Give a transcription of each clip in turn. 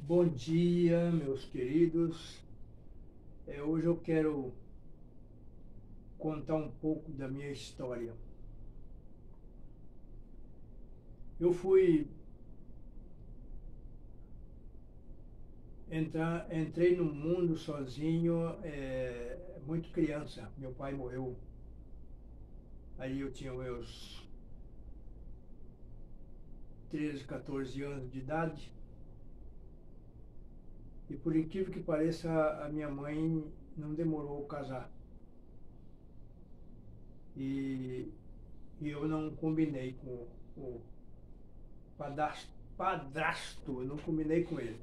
Bom dia, meus queridos. Hoje eu quero contar um pouco da minha história. Eu fui entrei no mundo sozinho, muito criança. Meu pai morreu. Aí eu tinha meus 13, 14 anos de idade. E por incrível que pareça, a minha mãe não demorou a casar. E, e eu não combinei com o padrasto, eu não combinei com ele.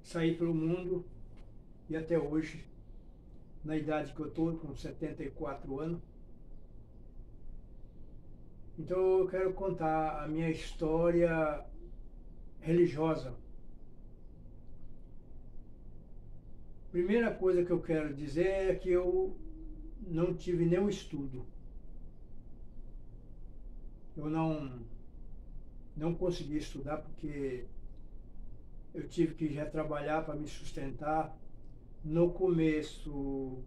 Saí pelo mundo e até hoje, na idade que eu estou, com 74 anos. Então eu quero contar a minha história religiosa. Primeira coisa que eu quero dizer é que eu não tive nenhum estudo. Eu não consegui estudar porque eu tive que já trabalhar para me sustentar. No começo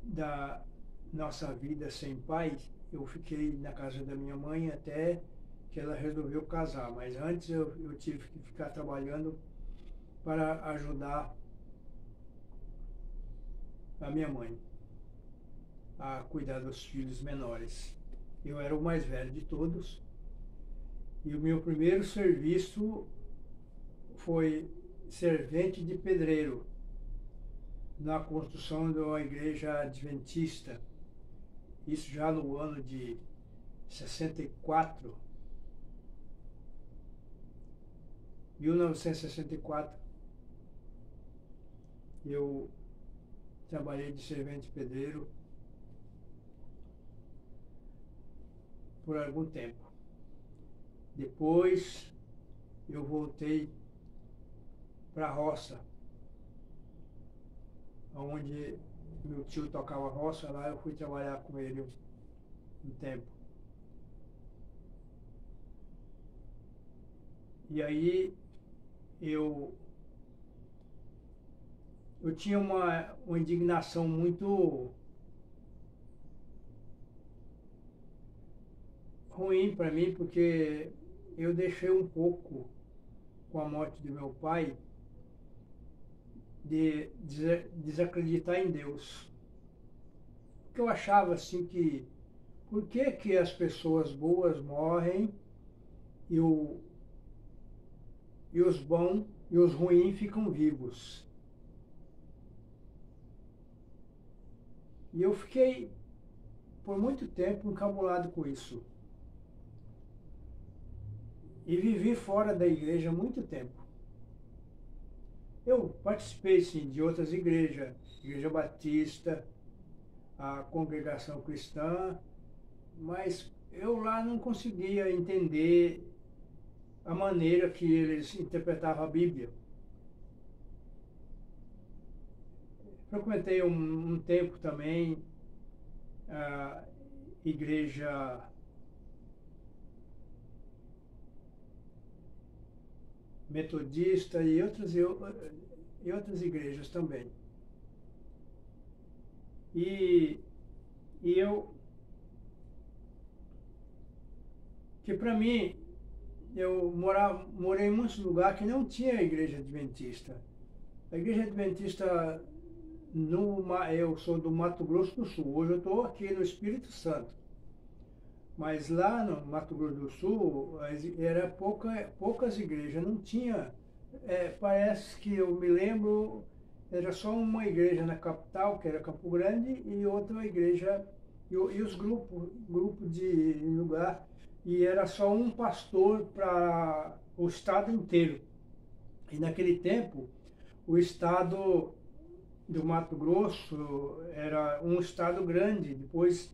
da nossa vida sem pai, eu fiquei na casa da minha mãe até que ela resolveu casar, mas antes eu tive que ficar trabalhando para ajudar a minha mãe a cuidar dos filhos menores. Eu era o mais velho de todos e o meu primeiro serviço foi servente de pedreiro na construção de uma igreja adventista. Isso já no ano de 64, 1964, eu trabalhei de servente pedreiro por algum tempo. Depois eu voltei para a roça, onde meu tio tocava roça, lá eu fui trabalhar com ele um tempo. E aí eu tinha uma indignação muito ruim para mim, porque eu deixei um pouco, com a morte de meu pai, de desacreditar em Deus. Porque eu achava assim que, por que as pessoas boas morrem e, e os bons e os ruins ficam vivos? E eu fiquei por muito tempo encabulado com isso. E vivi fora da igreja há muito tempo. Eu participei, sim, de outras igrejas, Igreja Batista, a Congregação Cristã, mas eu lá não conseguia entender a maneira que eles interpretavam a Bíblia. Frequentei um tempo também a Igreja Metodista e outras igrejas também. E, e eu, que para mim, morei em muitos lugares que não tinha igreja adventista. A igreja adventista, eu sou do Mato Grosso do Sul, hoje eu estou aqui no Espírito Santo. Mas lá no Mato Grosso do Sul, era poucas igrejas, não tinha. Parece que eu me lembro, era só uma igreja na capital, que era Campo Grande, e outra igreja, e os grupos de lugar, e era só um pastor para o estado inteiro. E naquele tempo, o estado do Mato Grosso era um estado grande. Depois,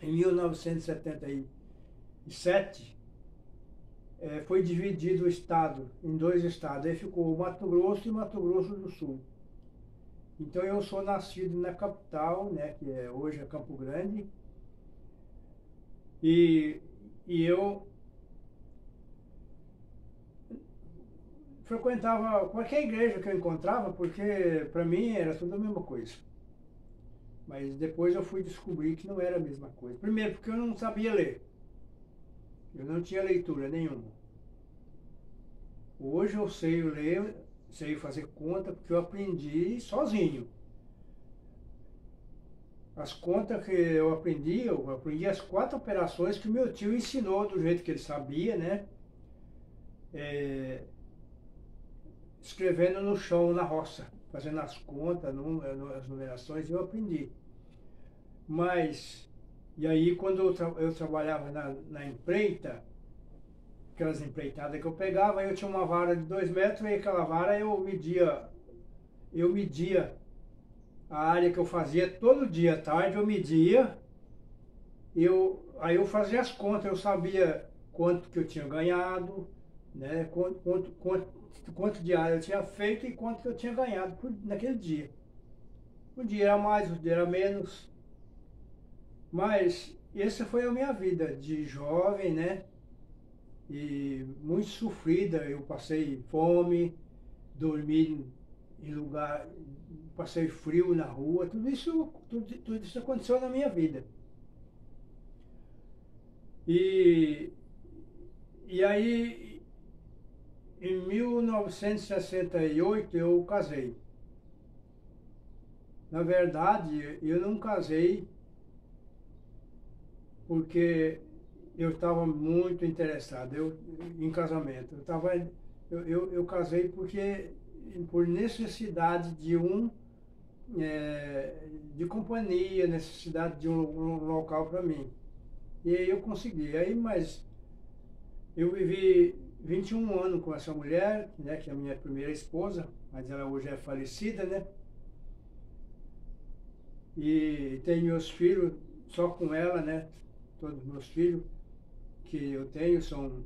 em 1977, foi dividido o estado em dois estados. Aí ficou o Mato Grosso e Mato Grosso do Sul. Então eu sou nascido na capital, né, que hoje é Campo Grande, e eu frequentava qualquer igreja que eu encontrava, porque para mim era tudo a mesma coisa. Mas depois eu fui descobrir que não era a mesma coisa. Primeiro, porque eu não sabia ler. Eu não tinha leitura nenhuma. Hoje eu sei ler, sei fazer conta, porque eu aprendi sozinho. As contas que eu aprendi as 4 operações que meu tio ensinou do jeito que ele sabia, né? Escrevendo no chão, na roça, fazendo as contas, as numerações, eu aprendi. Mas, e aí quando eu trabalhava na empreita, aquelas empreitadas que eu pegava, eu tinha uma vara de 2 metros e aquela vara eu media a área que eu fazia todo dia à tarde, eu media, aí eu fazia as contas, eu sabia quanto que eu tinha ganhado, né, quanto de área eu tinha feito e quanto que eu tinha ganhado naquele dia. Um dia era mais, um dia era menos. Mas essa foi a minha vida de jovem, né? E muito sofrida. Eu passei fome, dormi em lugar, passei frio na rua. Tudo isso aconteceu na minha vida. E aí, em 1968, eu casei. Na verdade, eu não casei porque eu estava muito interessado em casamento. Eu casei por necessidade de companhia, necessidade de um local para mim. E aí eu consegui. Mas eu vivi 21 anos com essa mulher, né, que é a minha primeira esposa, mas ela hoje é falecida, né? E tenho meus filhos só com ela, né? Todos os meus filhos que eu tenho são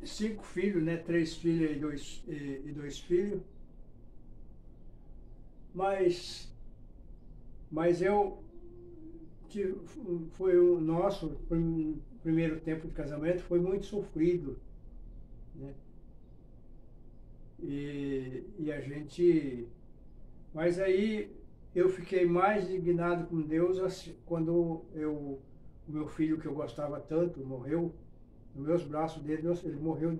5 filhos, né? 3 filhas e 2 filhos. Mas foi o nosso primeiro tempo de casamento, foi muito sofrido, né? E a gente... Mas aí eu fiquei mais indignado com Deus quando o meu filho, que eu gostava tanto, morreu nos meus braços dele. Ele morreu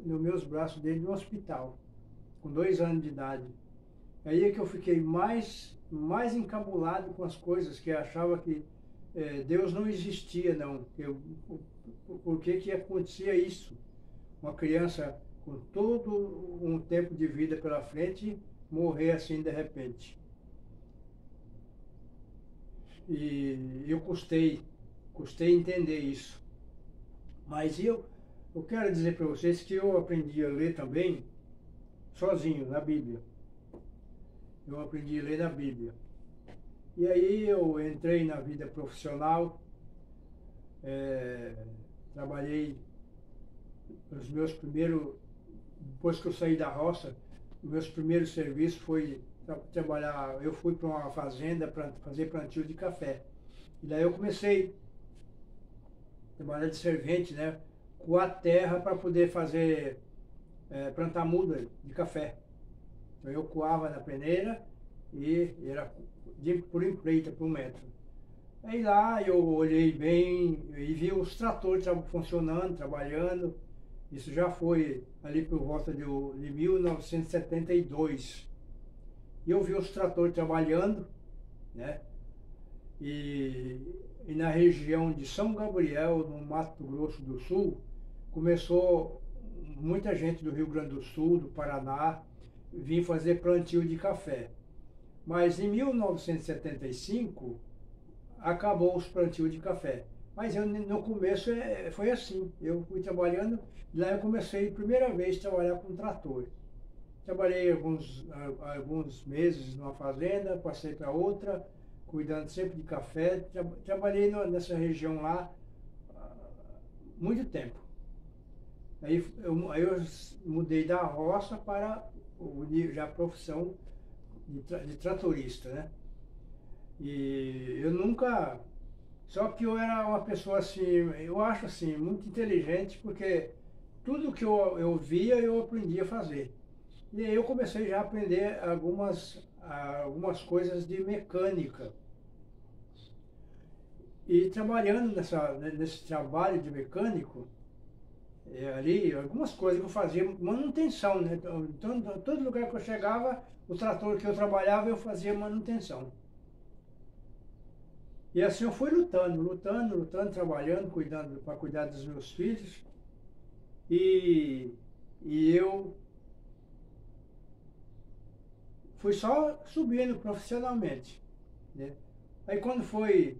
nos meus braços dele no hospital, com 2 anos de idade. Aí é que eu fiquei mais encabulado com as coisas, que eu achava que Deus não existia, não. Por que acontecia isso? Uma criança com todo um tempo de vida pela frente morrer assim de repente. E eu custei entender isso. Mas eu quero dizer para vocês que eu aprendi a ler também sozinho, na Bíblia. Eu aprendi a ler na Bíblia. E aí eu entrei na vida profissional, trabalhei os meus primeiros, depois que eu saí da roça, os meus primeiros serviços foi trabalhar. Eu fui para uma fazenda para fazer plantio de café. E daí eu comecei a trabalhar de servente, né, com a terra para poder fazer, plantar muda de café. Então eu coava na peneira e era por empreita, por 1 metro. Aí lá eu olhei bem e vi os tratores funcionando, trabalhando. Isso já foi ali por volta de 1972. E eu vi os tratores trabalhando, né? E na região de São Gabriel, no Mato Grosso do Sul, começou muita gente do Rio Grande do Sul, do Paraná, vir fazer plantio de café. Mas em 1975, acabou os plantios de café. Mas no começo foi assim, eu fui trabalhando, lá eu comecei a primeira vez a trabalhar com trator. Trabalhei alguns meses numa fazenda, passei para outra, cuidando sempre de café. Trabalhei nessa região lá muito tempo. Aí eu mudei da roça para já a profissão de tratorista, né? E eu nunca... Só que eu era uma pessoa assim, eu acho assim, muito inteligente, porque tudo que eu via, eu aprendi a fazer. E aí eu comecei já a aprender algumas coisas de mecânica. E trabalhando nesse trabalho de mecânico, ali, algumas coisas que eu fazia, manutenção, né? Então, todo lugar que eu chegava, o trator que eu trabalhava, eu fazia manutenção. E assim eu fui lutando, trabalhando, cuidando, para cuidar dos meus filhos. E, e eu fui só subindo profissionalmente, né? Aí quando foi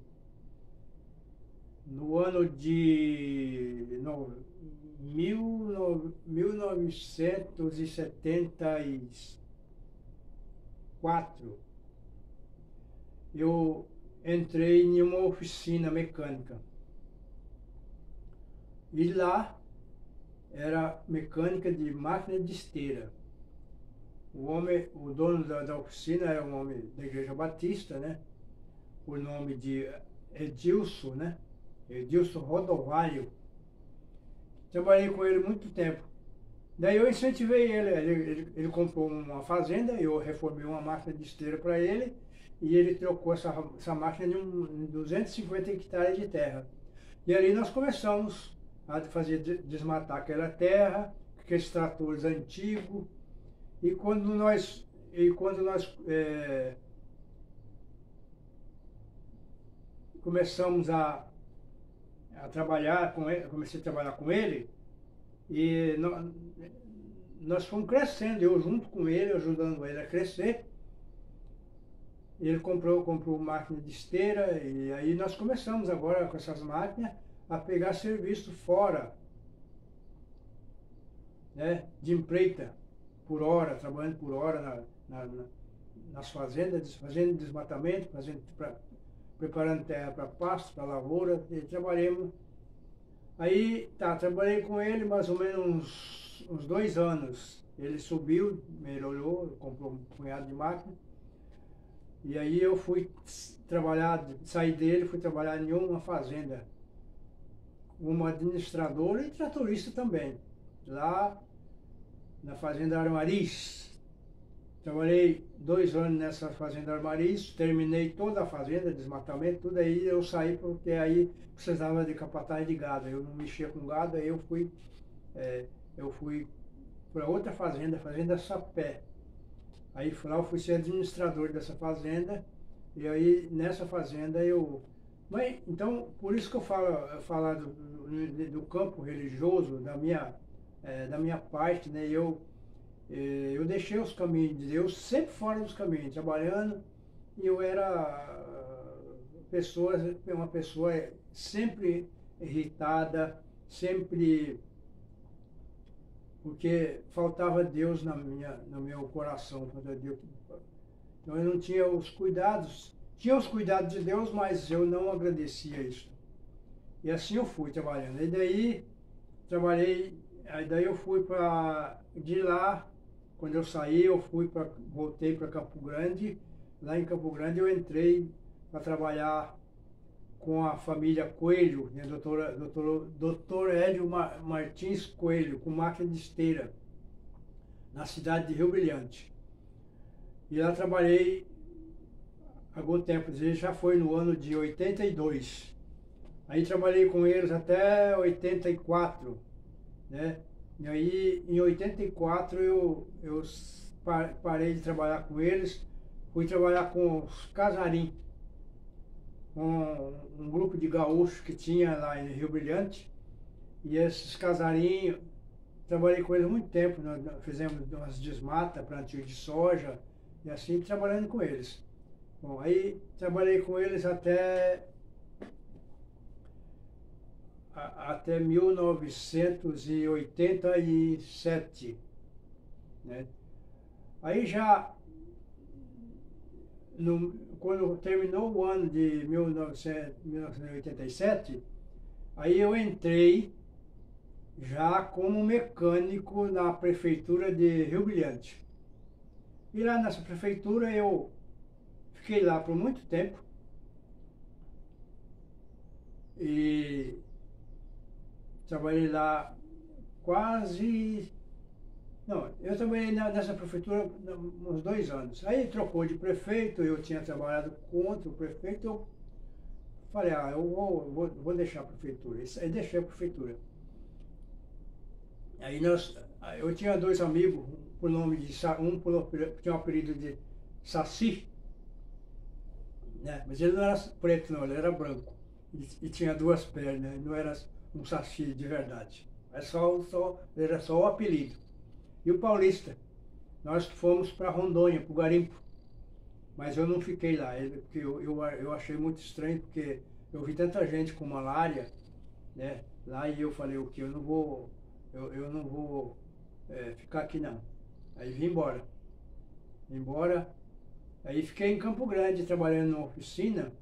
no ano de 1974, eu entrei em uma oficina mecânica. E lá era mecânica de máquina de esteira. O dono da oficina era um homem da Igreja Batista, né? O nome de Edilson, né? Edilson Rodovalho. Trabalhei com ele muito tempo. Daí eu incentivei ele comprou uma fazenda, eu reformei uma máquina de esteira para ele e ele trocou essa máquina em 250 hectares de terra. E ali nós começamos a fazer desmatar aquela terra, aqueles tratores antigos. E quando nós começamos a trabalhar com ele, comecei a trabalhar com ele, e nós fomos crescendo, eu junto com ele, ajudando ele a crescer. Ele comprou máquina de esteira e aí nós começamos agora com essas máquinas a pegar serviço fora, né, de empreita, por hora, trabalhando por hora nas fazendas, fazendo desmatamento, preparando terra para pasto, para lavoura, e trabalhamos. Aí, trabalhei com ele mais ou menos uns 2 anos. Ele subiu, melhorou, comprou um punhado de máquina. E aí eu fui trabalhar, saí dele, fui trabalhar em uma fazenda, uma administradora e tratorista também, lá na fazenda Armariz. Trabalhei 2 anos nessa fazenda Armariz, terminei toda a fazenda, desmatamento, tudo aí eu saí porque aí precisava de capataz de gado, eu não mexia com gado, aí eu fui para outra fazenda, Fazenda Sapé. Aí lá eu fui ser administrador dessa fazenda, e aí nessa fazenda Mas, então, por isso que eu falar do campo religioso, da minha parte, né? Eu deixei os caminhos de Deus sempre fora dos caminhos, trabalhando, e eu era uma pessoa sempre irritada, sempre porque faltava Deus no meu coração. Então eu não tinha os cuidados, tinha os cuidados de Deus, mas eu não agradecia isso. E assim eu fui trabalhando. E daí eu fui de lá, quando eu saí, voltei para Campo Grande. Lá em Campo Grande eu entrei para trabalhar com a família Coelho, né, doutor Hélio Martins Coelho, com máquina de esteira, na cidade de Rio Brilhante. E lá trabalhei algum tempo, já foi no ano de 82. Aí trabalhei com eles até 84, né? E aí em 84 eu parei de trabalhar com eles, fui trabalhar com os Casarim, um grupo de gaúchos que tinha lá em Rio Brilhante. E esses casarinhos, trabalhei com eles há muito tempo, nós fizemos umas desmatas, plantio de soja, e assim trabalhando com eles. Bom, aí trabalhei com eles até 1987, né? Aí já, quando terminou o ano de 1987, aí eu entrei já como mecânico na prefeitura de Rio Brilhante. E lá nessa prefeitura eu fiquei lá por muito tempo. E trabalhei lá quase... Não, eu trabalhei nessa prefeitura uns 2 anos. Aí trocou de prefeito, eu tinha trabalhado contra o prefeito, eu falei, eu vou deixar a prefeitura. Aí deixei a prefeitura. Aí eu tinha 2 amigos, por nome de tinha o apelido de Saci, né? Mas ele não era preto não, ele era branco. E tinha 2 pernas, não era um Saci de verdade. Era só o apelido. E o Paulista, nós fomos para Rondônia, para o garimpo. Mas eu não fiquei lá, porque eu achei muito estranho, porque eu vi tanta gente com malária, né? Lá e eu falei, o que? Eu não vou ficar aqui não. Aí vim embora. Aí fiquei em Campo Grande trabalhando na oficina.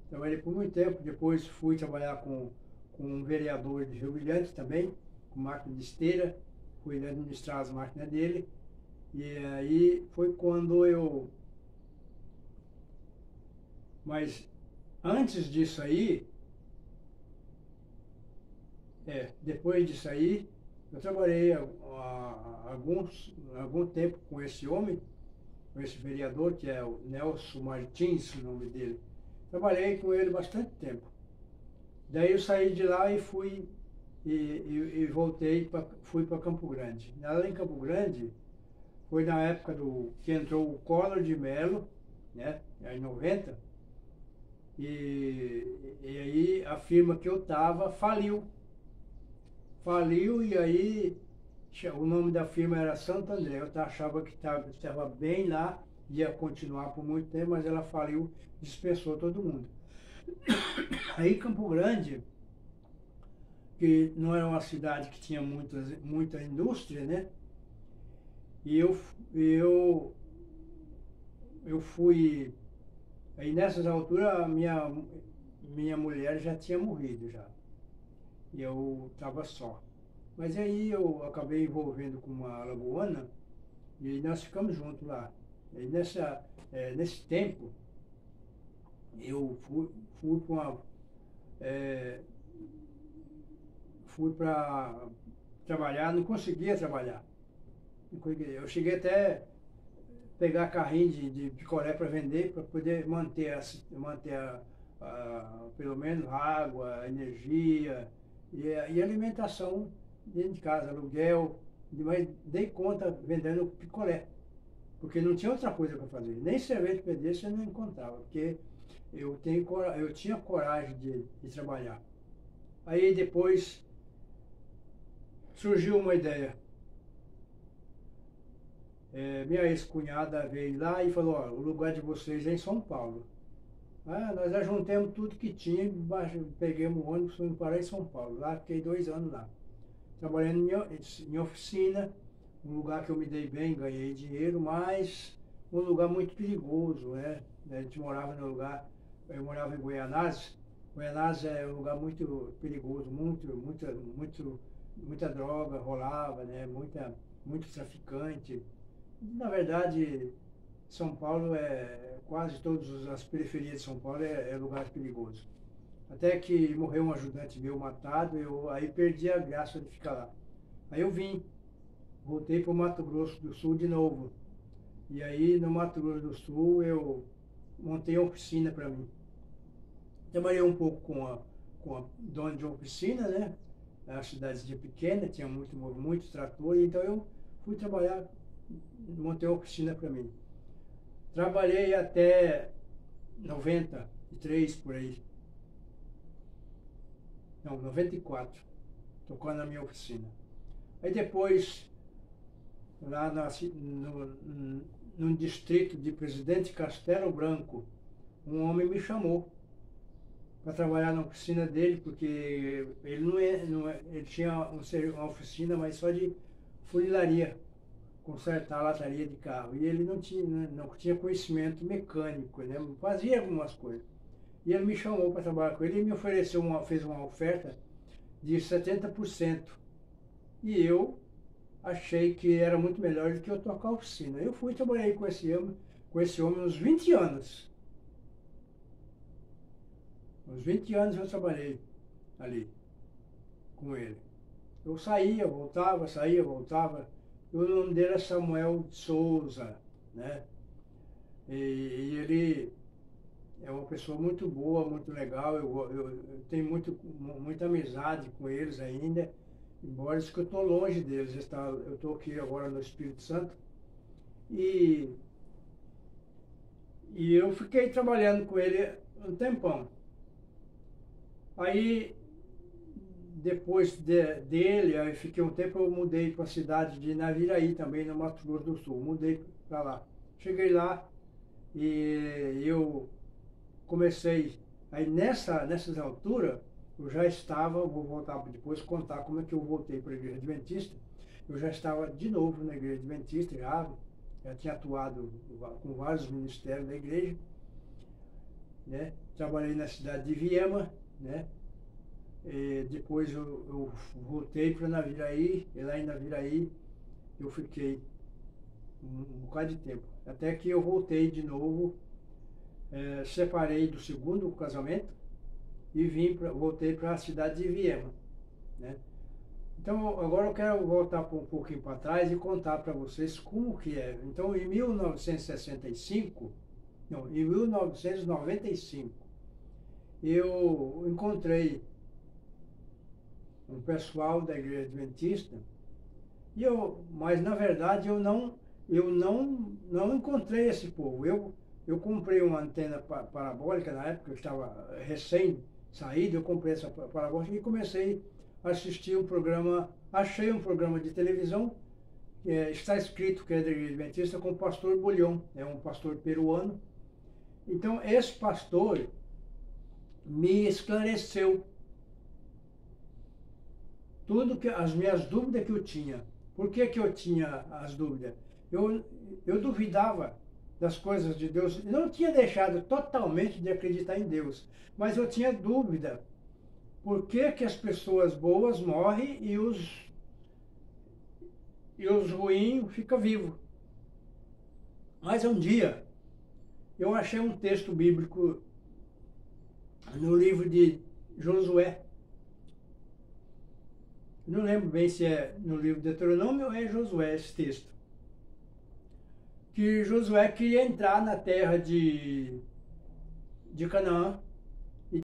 Trabalhei por muito tempo. Depois fui trabalhar com um vereador de Rio Brilhante também, com máquina de esteira. Fui administrar as máquinas dele. E aí foi quando eu... Mas antes disso aí, depois disso aí, eu trabalhei algum tempo com esse homem, com esse vereador, que é o Nelson Martins, o nome dele. Trabalhei com ele bastante tempo. Daí eu saí de lá e fui e voltei, fui para Campo Grande. Lá em Campo Grande, foi na época que entrou o Collor de Mello, né, em 90, e aí a firma que eu estava faliu. E aí o nome da firma era Santo André. Eu achava que estava bem lá, ia continuar por muito tempo, mas ela faliu, dispensou todo mundo. Aí Campo Grande, que não era uma cidade que tinha muita indústria, né? E eu fui... Aí nessas alturas a minha mulher já tinha morrido já. E eu estava só. Mas aí eu acabei envolvendo com uma alagoana e nós ficamos juntos lá. E nesse tempo, eu fui para trabalhar, não conseguia trabalhar. Eu cheguei até pegar carrinho de picolé para vender, para poder manter pelo menos água, energia e alimentação dentro de casa, aluguel. Mas dei conta vendendo picolé, porque não tinha outra coisa para fazer. Nem cerveja pedreira eu não encontrava, porque eu tinha coragem de trabalhar. Aí depois surgiu uma ideia. Minha ex-cunhada veio lá e falou, o lugar de vocês é em São Paulo. Nós ajuntamos tudo que tinha, pegamos o ônibus, fomos parar em São Paulo. Lá fiquei 2 anos lá, trabalhando em oficina, um lugar que eu me dei bem, ganhei dinheiro, mas um lugar muito perigoso, né? A gente morava no lugar, eu morava em Goianás. Goianás é um lugar muito perigoso, muita droga rolava, né? Muito traficante. Na verdade, São Paulo quase todas as periferias de São Paulo é lugar perigoso. Até que morreu um ajudante meu matado, aí perdi a graça de ficar lá. Aí eu voltei para o Mato Grosso do Sul de novo. E aí no Mato Grosso do Sul eu montei uma oficina para mim. Trabalhei um pouco com a dona de uma oficina, né? A cidadezinha pequena, tinha muito trator, então eu fui trabalhar, montei uma oficina para mim. Trabalhei até 93 por aí. Não, 94, tocando na minha oficina. Aí depois, lá no distrito de Presidente Castelo Branco, um homem me chamou para trabalhar na oficina dele, porque ele tinha uma oficina, mas só de funilaria, consertar a lataria de carro. E ele não tinha conhecimento mecânico, né? Fazia algumas coisas. E ele me chamou para trabalhar com ele e me fez uma oferta de 70%. E eu achei que era muito melhor do que eu tocar a oficina. Eu fui trabalhar com esse homem uns 20 anos. Uns 20 anos eu trabalhei ali com ele. Eu saía, voltava. O nome dele é Samuel de Souza, né? E ele é uma pessoa muito boa, muito legal. Eu tenho muita amizade com eles ainda, embora isso que eu estou longe deles. Eu estou aqui agora no Espírito Santo. E, e eu fiquei trabalhando com ele um tempão. Aí, depois dele, aí fiquei um tempo, eu mudei para a cidade de Naviraí, também no Mato Grosso do Sul. Mudei para lá. Cheguei lá e eu comecei, aí nessas alturas, eu já estava, vou voltar depois contar como é que eu voltei para a Igreja Adventista. Eu já estava de novo na Igreja Adventista, já tinha atuado com vários ministérios da igreja, né? Trabalhei na cidade de Viema, né? E depois eu voltei para Naviraí, e lá em Naviraí eu fiquei um bocado de tempo. Até que eu voltei de novo, separei do segundo casamento e voltei para a cidade de Viema, né? Então, agora eu quero voltar um pouquinho para trás e contar para vocês como que é. Então, em 1965, não, em 1995, eu encontrei um pessoal da Igreja Adventista, mas na verdade eu não encontrei esse povo. Eu comprei uma antena parabólica na época, eu estava recém saído, eu comprei essa parabólica e comecei a assistir achei um programa de televisão, está escrito que é da Igreja Adventista, com o pastor Bulhão, é um pastor peruano. Então esse pastor me esclareceu as minhas dúvidas que eu tinha. Por que eu tinha as dúvidas? Eu duvidava das coisas de Deus. Não tinha deixado totalmente de acreditar em Deus, mas eu tinha dúvida. Por que as pessoas boas morrem e os ruins ficam vivos? Mas um dia, eu achei um texto bíblico no livro de Josué. Não lembro bem se é no livro de Deuteronômio ou é Josué esse texto. Que Josué queria entrar na terra de Canaã,